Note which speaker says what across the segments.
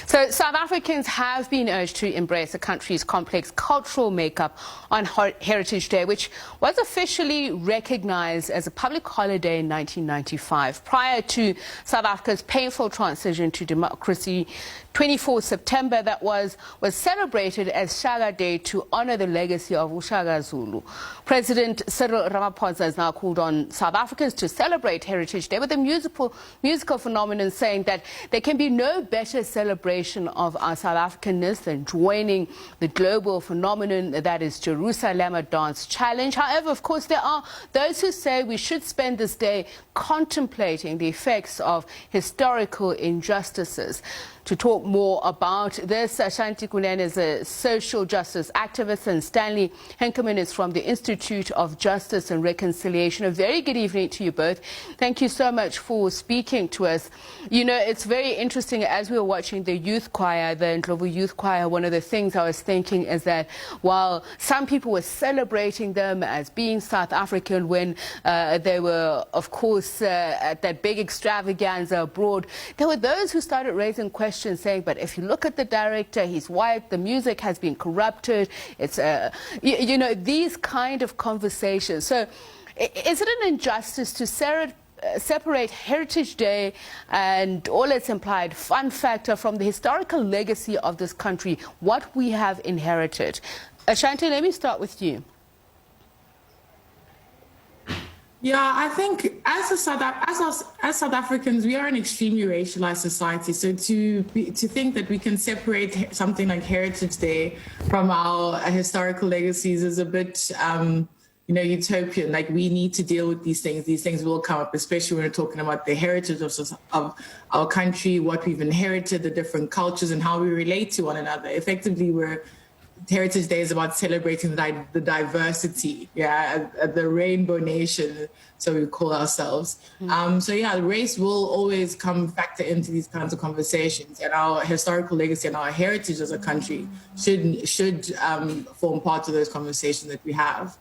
Speaker 1: So South Africans have been urged to embrace the country's complex cultural makeup on Heritage Day, which was officially recognized as a public holiday in 1995. Prior to South Africa's painful transition to democracy, 24 September, that was celebrated as Shaka Day to honor the legacy of uShaka Zulu. President Cyril Ramaphosa has now called on South Africans to celebrate Heritage Day with a musical phenomenon, saying that there can be no better celebration of our South Africanness than joining the global phenomenon that is Jerusalem Dance Challenge. However, of course, there are those who say we should spend this day contemplating the effects of historical injustices. To talk more about this, Ashanti Kunene is a social justice activist, and Stanley Henkeman is from the Institute of Justice and Reconciliation. A very good evening to you both. Thank you so much for speaking to us. You know, it's very interesting, as we were watching the youth choir, the global youth choir, one of the things I was thinking is that while some people were celebrating them as being South African when they were, of course, at that big extravaganza abroad, there were those who started raising questions, saying, but if you look at the director, he's white, the music has been corrupted. It's, you know, these kind of conversations. So is it an injustice to separate Heritage Day and all its implied fun factor from the historical legacy of this country, what we have inherited? Ashanti, let me start with you.
Speaker 2: Yeah, I think as South Africans, we are an extremely racialized society. So to think that we can separate something like Heritage Day from our historical legacies is a bit, you know, utopian. Like, we need to deal with these things. These things will come up, especially when we're talking about the heritage of our country, what we've inherited, the different cultures, and how we relate to one another. Effectively, Heritage Day is about celebrating the diversity, the rainbow nation, so we call ourselves. So yeah, race will always factor into these kinds of conversations, and our historical legacy and our heritage as a country should form part of those conversations that we have.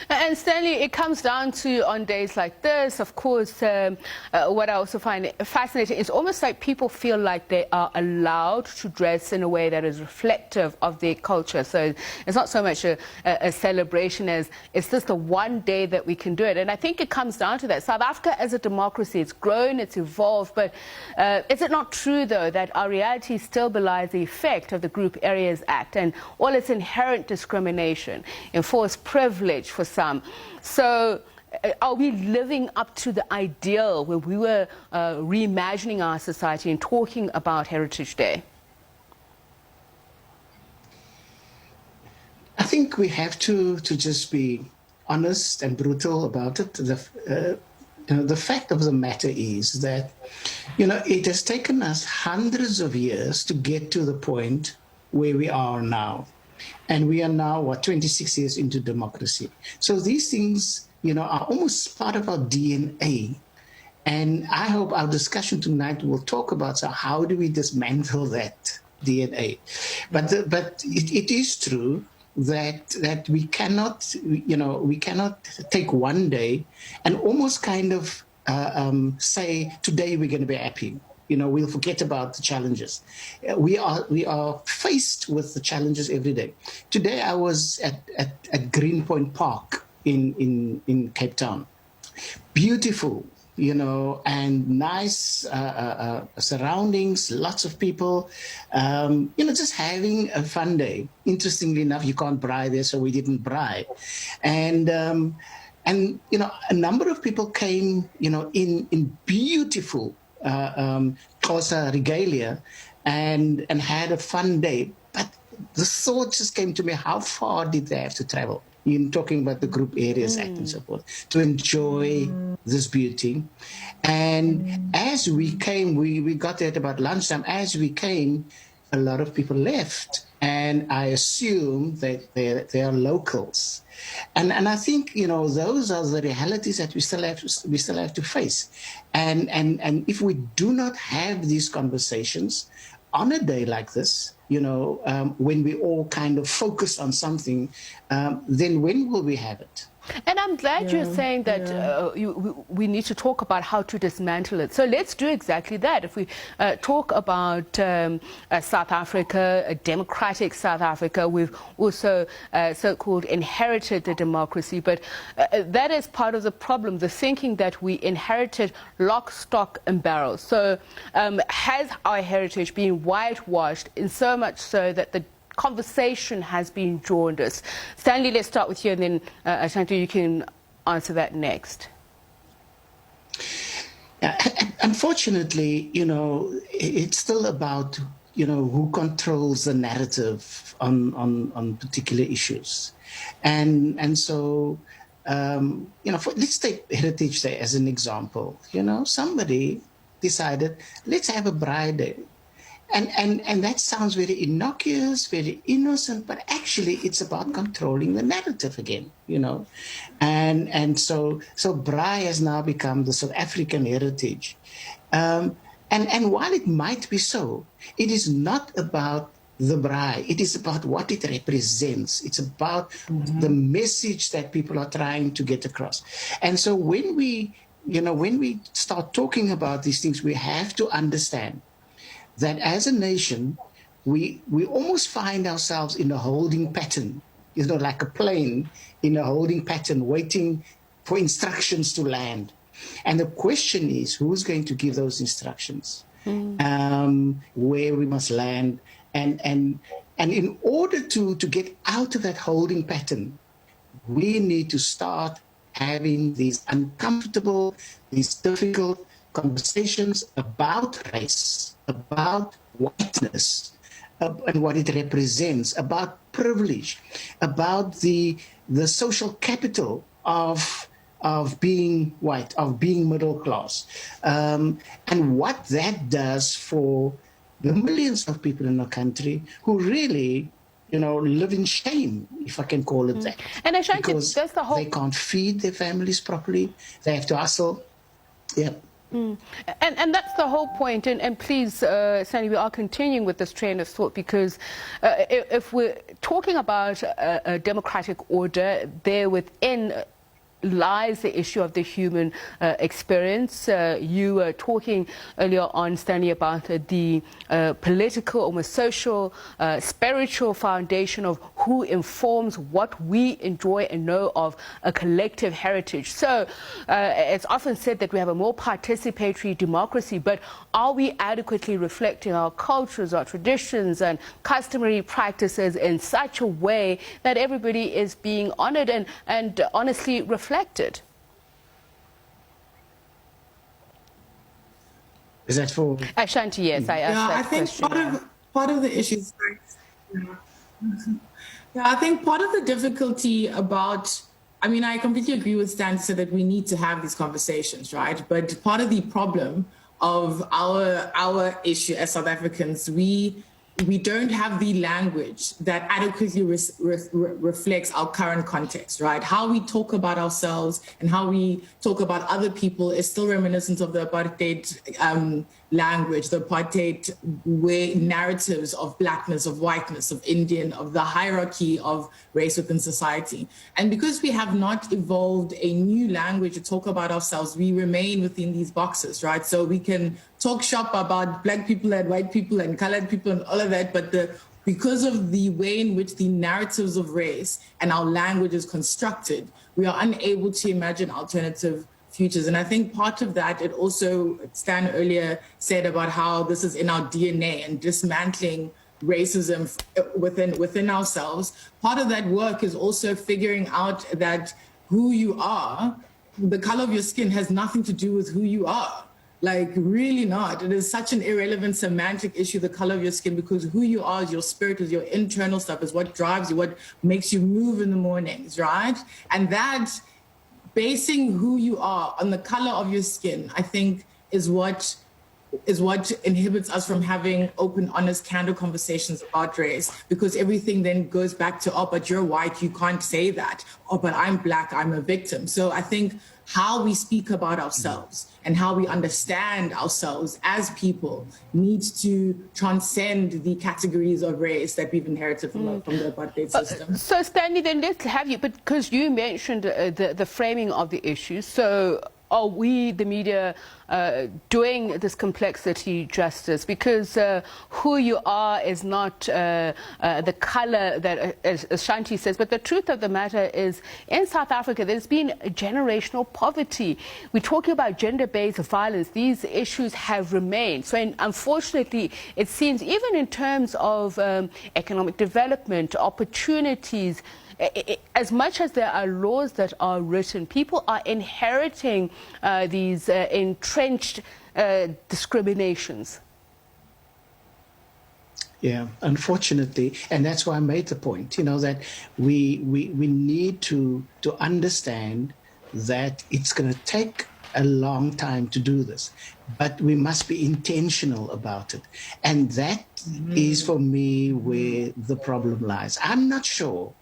Speaker 1: And Stanley, it comes down to, on days like this, of course, what I also find fascinating is almost like people feel like they are allowed to dress in a way that is reflective of their culture. So it's not so much a celebration as it's just the one day that we can do it. And I think it comes down to that. South Africa as a democracy, it's grown, it's evolved, but is it not true, though, that our reality still belies the effect of the Group Areas Act and all its inherent discrimination, enforced privilege for some? So are we living up to the ideal when we were reimagining our society and talking about Heritage Day?
Speaker 3: I think we have to just be honest and brutal about it. The fact of the matter is that, you know, it has taken us hundreds of years to get to the point where we are now. And we are now, 26 years into democracy. So these things, you know, are almost part of our DNA. And I hope our discussion tonight will talk about, so how do we dismantle that DNA? But it is true that we cannot, you know, we cannot take one day and almost kind of say, today we're going to be happy. You know, we'll forget about the challenges. We are faced with the challenges every day. Today I was at Greenpoint Park in Cape Town. Beautiful, you know, and nice surroundings, lots of people, you know, just having a fun day. Interestingly enough, you can't braai there, so we didn't braai. And you know, a number of people came, you know, in beautiful Xhosa regalia and had a fun day. But the thought just came to me, how far did they have to travel? In talking about the Group Areas Act and so forth, to enjoy this beauty. And as we came, we got there at about lunchtime. As we came, a lot of people left. And I assume that they are locals. And I think, you know, those are the realities that we still have to face. And if we do not have these conversations on a day like this, when we all kind of focus on something, then when will we have it?
Speaker 1: And I'm glad you're saying that we need to talk about how to dismantle it. So let's do exactly that. If we talk about South Africa, a democratic South Africa, we've also so-called inherited the democracy. But that is part of the problem, the thinking that we inherited lock, stock and barrel. So has our heritage been whitewashed in so much so that the conversation has been jaundiced? Stanley, let's start with you, and then Ashanti, you can answer that next.
Speaker 3: Unfortunately, it's still about who controls the narrative on particular issues, and so let's take Heritage Day as an example. Somebody decided, let's have a Braai Day. And that sounds very innocuous, very innocent, but actually it's about controlling the narrative again, And so Braai has now become the South African heritage. And while it might be so, it is not about the Braai. It is about what it represents. It's about the message that people are trying to get across. And so when we start talking about these things, we have to understand that as a nation, we almost find ourselves in a holding pattern, like a plane in a holding pattern, waiting for instructions to land. And the question is, who's going to give those instructions? Where we must land? And in order to get out of that holding pattern, we need to start having these uncomfortable, these difficult conversations about race, about whiteness, and what it represents, about privilege, about the social capital of being white, of being middle class, and what that does for the millions of people in our country who really, live in shame, if I can call it that.
Speaker 1: And Ashanti,
Speaker 3: because
Speaker 1: that's the whole...
Speaker 3: they can't feed their families properly. They have to hustle. Yeah.
Speaker 1: And that's the whole point. And please, Sandy, we are continuing with this train of thought, because if we're talking about a democratic order, there within lies the issue of the human experience. You were talking earlier on, Stanley, about the political, almost social, spiritual foundation of who informs what we enjoy and know of a collective heritage. So it's often said that we have a more participatory democracy, but are we adequately reflecting our cultures, our traditions and customary practices in such a way that everybody is being honored and honestly reflected?
Speaker 3: Is that for
Speaker 1: Ashanti? Yes, I asked that question.
Speaker 2: I think part of the issues. I think part of the difficulty about, I completely agree with Stan to say that we need to have these conversations, right? But part of the problem of our issue as South Africans, we don't have the language that adequately reflects our current context, right? How we talk about ourselves and how we talk about other people is still reminiscent of the apartheid language, the apartheid narratives of blackness, of whiteness, of Indian, of the hierarchy of race within society. And because we have not evolved a new language to talk about ourselves, we remain within these boxes, right? So we can talk shop about black people and white people and colored people and all of that, but because of the way in which the narratives of race and our language is constructed, we are unable to imagine alternative futures. And I think part of that, it also, Stan earlier said about how this is in our DNA and dismantling racism within ourselves. Part of that work is also figuring out that who you are, the color of your skin has nothing to do with who you are. Like, really not. It is such an irrelevant semantic issue, the color of your skin, because who you are is your spirit, is your internal stuff, is what drives you, what makes you move in the mornings, right? And that, basing who you are on the color of your skin, I think is what is what inhibits us from having open, honest, candid conversations about race, because everything then goes back to, oh, but you're white, you can't say that. Oh, but I'm black, I'm a victim. So I think how we speak about ourselves and how we understand ourselves as people needs to transcend the categories of race that we've inherited from the apartheid system.
Speaker 1: So Stanley, then let's have you, but because you mentioned the framing of the issue, so are we, the media, doing this complexity justice? Because who you are is not the color that, as Shanti says, but the truth of the matter is, in South Africa, there's been generational poverty. We're talking about gender-based violence. These issues have remained. So unfortunately, it seems, even in terms of economic development, opportunities, as much as there are laws that are written, people are inheriting these entrenched discriminations.
Speaker 3: Yeah, unfortunately, and that's why I made the point, that we need to understand that it's going to take a long time to do this, but we must be intentional about it. And that is, for me, where the problem lies. I'm not sure.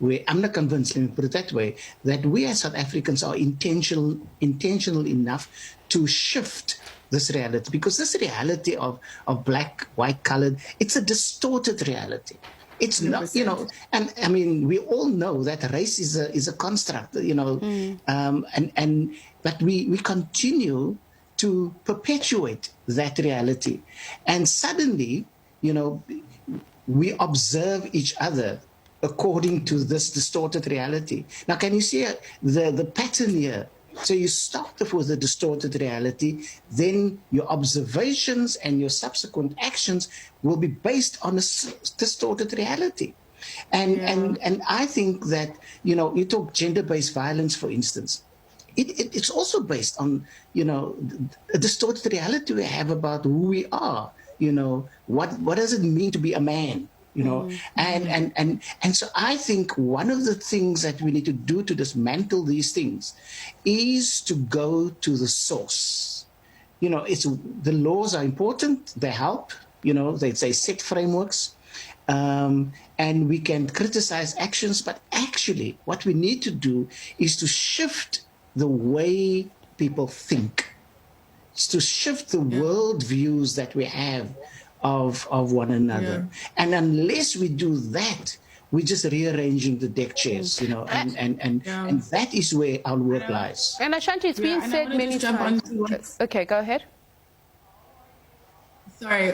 Speaker 3: I'm not convinced, let me put it that way, that we as South Africans are intentional enough to shift this reality, because this reality of black, white, colored, it's a distorted reality. It's 100%. Not, and I mean, we all know that race is a construct, but we continue to perpetuate that reality. And suddenly, we observe each other according to this distorted reality. Now, can you see the pattern here? So you start off with a distorted reality, then your observations and your subsequent actions will be based on a distorted reality. And I think that, you talk gender-based violence, for instance, it's also based on, a distorted reality we have about who we are. What does it mean to be a man? And so I think one of the things that we need to do to dismantle these things is to go to the source. The laws are important, they help, they set frameworks, and we can criticize actions, but actually what we need to do is to shift the way people think. It's to shift the world views that we have of one another. And unless we do that, we're just rearranging the deck chairs, and that is where our work lies.
Speaker 1: And Ashanti, it's been said many times. Okay, go ahead.
Speaker 2: Sorry,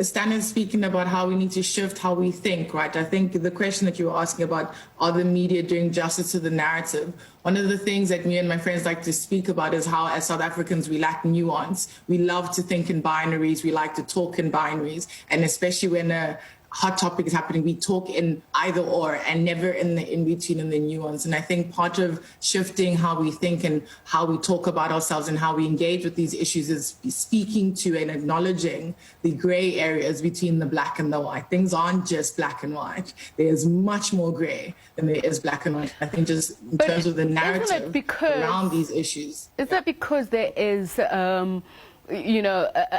Speaker 2: Stan is speaking about how we need to shift how we think, right? I think the question that you were asking about, are the media doing justice to the narrative? One of the things that me and my friends like to speak about is how, as South Africans, we lack nuance. We love to think in binaries. We like to talk in binaries. And especially when a hot topic is happening, we talk in either or and never in the in-between and the nuance. And I think part of shifting how we think and how we talk about ourselves and how we engage with these issues is speaking to and acknowledging the gray areas between the black and the white. Things aren't just black and white. There's much more gray than there is black and white. I think just in terms of the narrative around these issues.
Speaker 1: Is that because there is a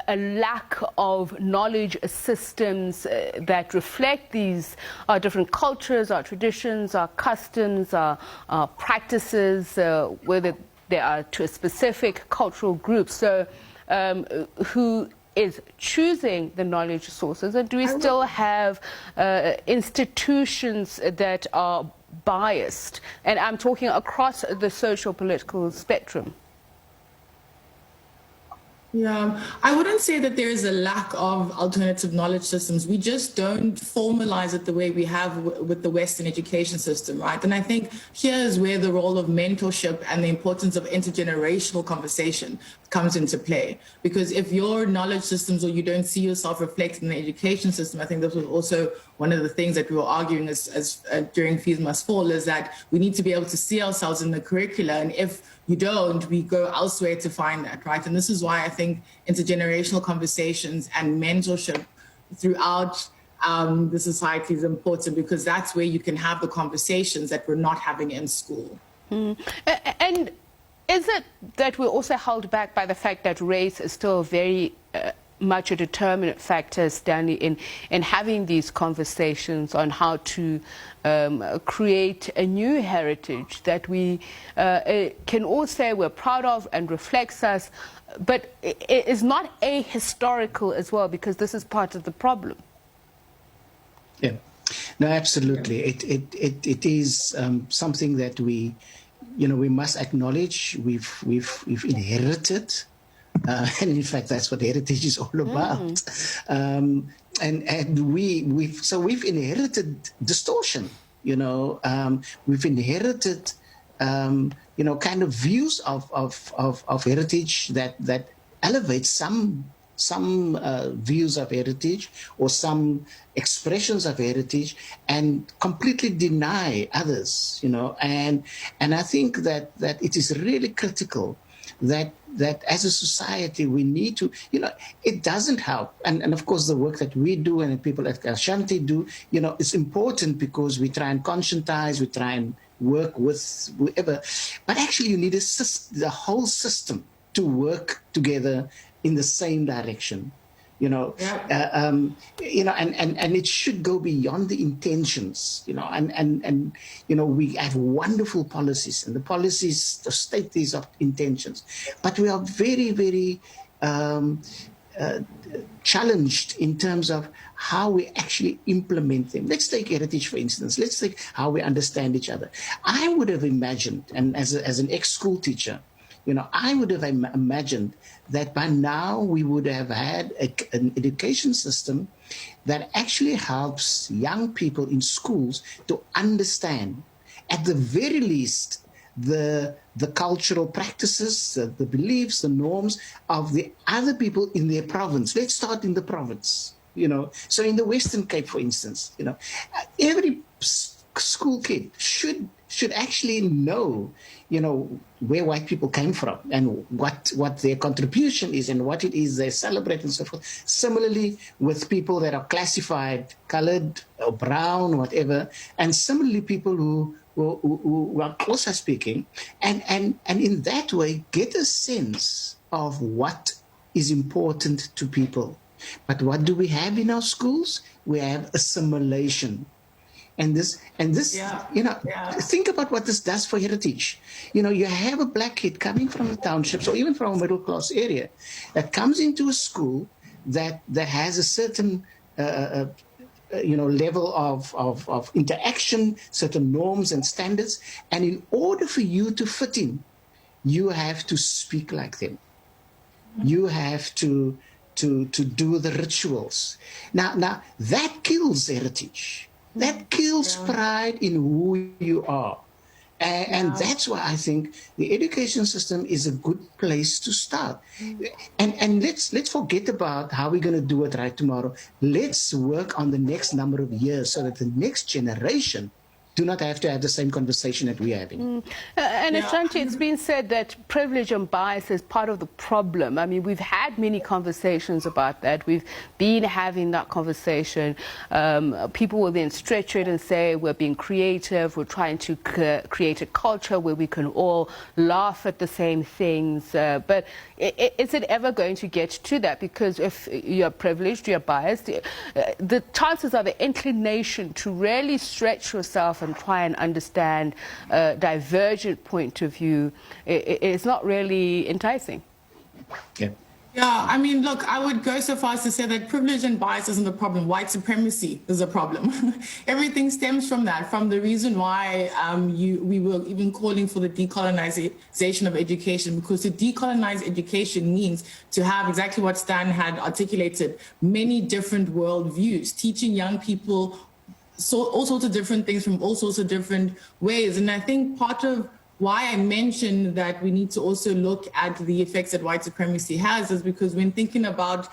Speaker 1: lack of knowledge systems that reflect these different cultures, our traditions, our customs, our practices, whether they are to a specific cultural group? So who is choosing the knowledge sources? And do we still have institutions that are biased? And I'm talking across the social political spectrum.
Speaker 2: Yeah, I wouldn't say that there is a lack of alternative knowledge systems. We just don't formalize it the way we have with the Western education system, right? And I think here is where the role of mentorship and the importance of intergenerational conversation comes into play. Because if your knowledge systems or you don't see yourself reflected in the education system, I think this was also one of the things that we were arguing as during Fees Must Fall, is that we need to be able to see ourselves in the curricula. And if you don't, we go elsewhere to find that, right? And this is why I think intergenerational conversations and mentorship throughout the society is important, because that's where you can have the conversations that we're not having in school.
Speaker 1: And is it that we're also held back by the fact that race is still very much a determinant factor, Stanley, in having these conversations on how to create a new heritage that we can all say we're proud of and reflects us, but it is not ahistorical as well, because this is part of the problem.
Speaker 3: Yeah, no, absolutely. It is something that we must acknowledge. We've inherited. And in fact, that's what heritage is all about. And we've inherited distortion. We've inherited kind of views of heritage that elevate some views of heritage or some expressions of heritage and completely deny others. And I think that it is really critical that as a society we need to, it doesn't help. And of course the work that we do and the people at Ashanti do, it's important because we try and conscientize, we try and work with whoever. But actually you need the whole system to work together in the same direction. And it should go beyond the intentions, and we have wonderful policies, and the policies state these intentions, but we are very, very challenged in terms of how we actually implement them. Let's take heritage, for instance. Let's take how we understand each other. I would have imagined, and as an ex-school teacher, I would have imagined that by now we would have had an education system that actually helps young people in schools to understand, at the very least, the cultural practices, the beliefs, the norms of the other people in their province. Let's start in the province, So in the Western Cape, for instance, every school kid should actually know, where white people came from and what their contribution is and what it is they celebrate and so forth. Similarly, with people that are classified colored or brown, whatever, and similarly people who are Xhosa speaking, and in that way get a sense of what is important to people. But what do we have in our schools? We have assimilation. And this, think about what this does for heritage. You have a black kid coming from the townships or even from a middle class area that comes into a school that has a certain, level of interaction, certain norms and standards. And in order for you to fit in, you have to speak like them. You have to do the rituals. Now that kills heritage. That kills pride in who you are. And that's why I think the education system is a good place to start. And let's forget about how we're going to do it right tomorrow. Let's work on the next number of years so that the next generation do not have to have the same conversation that we're having.
Speaker 1: And Ashanti, it's been said that privilege and bias is part of the problem. I mean, we've had many conversations about that. We've been having that conversation. People will then stretch it and say we're being creative, we're trying to create a culture where we can all laugh at the same things. But is it ever going to get to that? Because if you're privileged, you're biased, the chances of the inclination to really stretch yourself and try and understand a divergent point of view is not really enticing.
Speaker 2: Yeah, I mean, look, I would go so far as to say that privilege and bias isn't the problem. White supremacy is a problem. Everything stems from that, from the reason why we were even calling for the decolonization of education, because to decolonize education means to have exactly what Stan had articulated, many different worldviews, teaching young people all sorts of different things from all sorts of different ways. And I think part of why I mentioned that we need to also look at the effects that white supremacy has is because when thinking about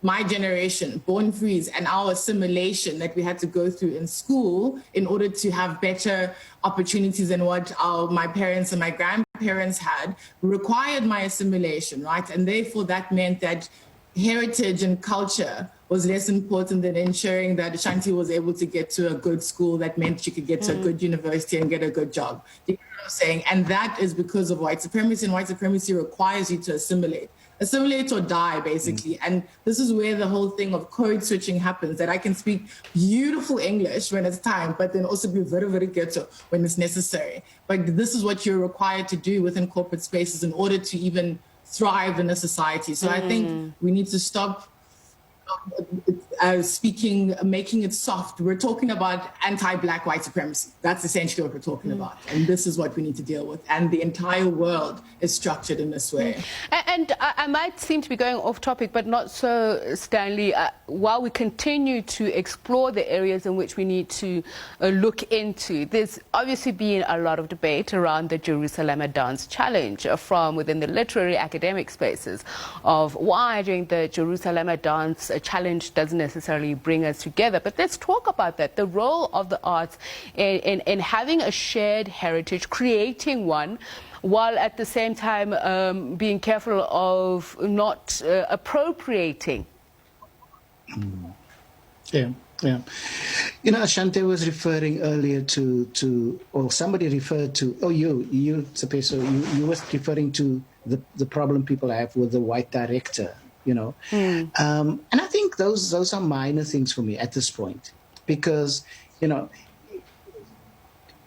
Speaker 2: my generation, born frees, and our assimilation that we had to go through in school in order to have better opportunities than what my parents and my grandparents had, required my assimilation, right? And therefore that meant that heritage and culture was less important than ensuring that Ashanti was able to get to a good school. That meant she could get to a good university and get a good job. You know what I'm saying? And that is because of white supremacy, and white supremacy requires you to assimilate. assimilate or die, basically. And this is where the whole thing of code switching happens, that I can speak beautiful English when it's time, but then also be very, very ghetto when it's necessary. But this is what you're required to do within corporate spaces in order to even thrive in a society. So I think we need to stop making it soft. We're talking about anti-Black white supremacy. That's essentially what we're talking about. And this is what we need to deal with. And the entire world is structured in this way.
Speaker 1: And I might seem to be going off topic, but not so, Stanley. While we continue to explore the areas in which we need to look into, there's obviously been a lot of debate around the Jerusalem Dance Challenge from within the literary academic spaces of why during the Jerusalem Dance Challenge doesn't necessarily bring us together. But let's talk about that, the role of the arts in having a shared heritage, creating one, while at the same time being careful of not appropriating.
Speaker 3: Yeah. You know, Ashante was referring earlier to or somebody referred to, you were referring to the problem people have with the white director, you know. And I think those are minor things for me at this point, because, you know,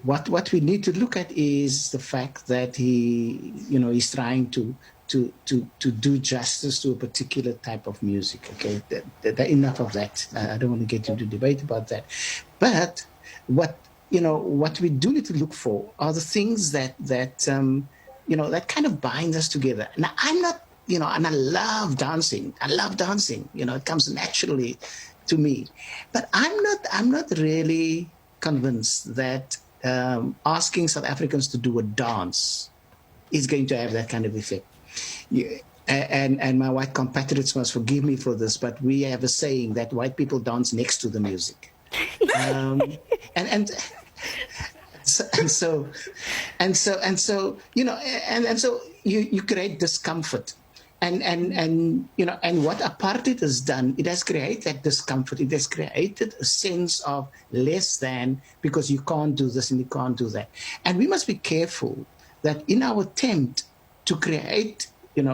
Speaker 3: what we need to look at is the fact that he's trying to do justice to a particular type of music. Okay, enough of that. I don't want to get into debate about that. But what we do need to look for are the things that kind of bind us together. Now, I'm not, and I love dancing. It comes naturally to me. But I'm not really convinced that asking South Africans to do a dance is going to have that kind of effect. And my white compatriots must forgive me for this, but we have a saying that white people dance next to the music. So you create discomfort. And what apartheid has done, it has created that discomfort. It has created a sense of less than, because you can't do this and you can't do that. And we must be careful that in our attempt to create,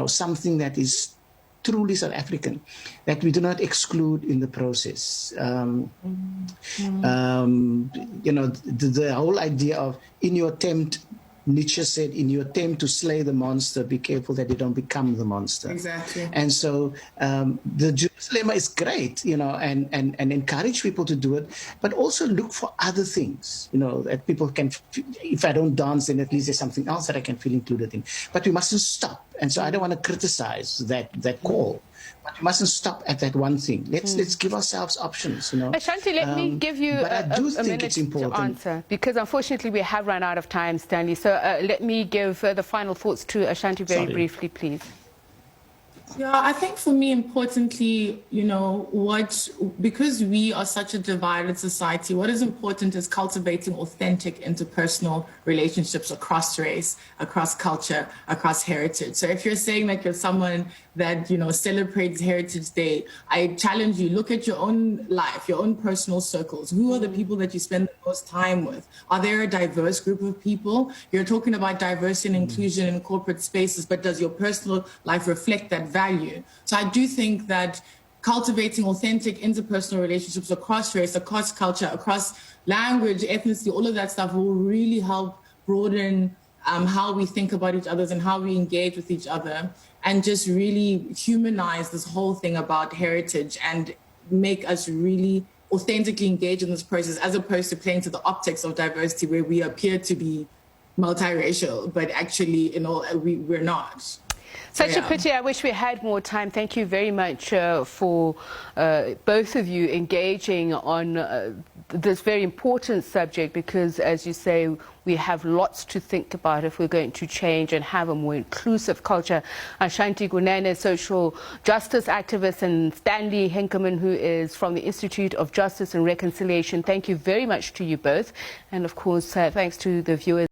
Speaker 3: something that is truly South African, that we do not exclude in the process. The whole idea of, in your attempt, Nietzsche said, in your attempt to slay the monster, be careful that you don't become the monster. Exactly. And so the Jerusalem is great, and encourage people to do it, but also look for other things, that people can, if I don't dance, then at least there's something else that I can feel included in. But we mustn't stop. And so I don't want to criticize that call. But we mustn't stop at that one thing. Let's give ourselves options,
Speaker 1: Ashanti, let me give you a minute to answer, because unfortunately we have run out of time, Stanley. So let me give the final thoughts to Ashanti very briefly, please.
Speaker 2: Yeah, I think for me, importantly, because we are such a divided society, what is important is cultivating authentic interpersonal relationships across race, across culture, across heritage. So if you're saying that you're someone that, celebrates Heritage Day, I challenge you, look at your own life, your own personal circles. Who are the people that you spend the most time with? Are there a diverse group of people? You're talking about diversity and inclusion in corporate spaces, but does your personal life reflect that value? So I do think that cultivating authentic interpersonal relationships across race, across culture, across language, ethnicity, all of that stuff will really help broaden how we think about each other and how we engage with each other, and just really humanize this whole thing about heritage and make us really authentically engage in this process, as opposed to playing to the optics of diversity where we appear to be multiracial, but actually, we're not.
Speaker 1: Such a pity. I wish we had more time. Thank you very much for both of you engaging on this very important subject, because, as you say, we have lots to think about if we're going to change and have a more inclusive culture. Ashanti Gunene, social justice activist, and Stanley Henkeman, who is from the Institute of Justice and Reconciliation. Thank you very much to you both. And, of course, thanks to the viewers.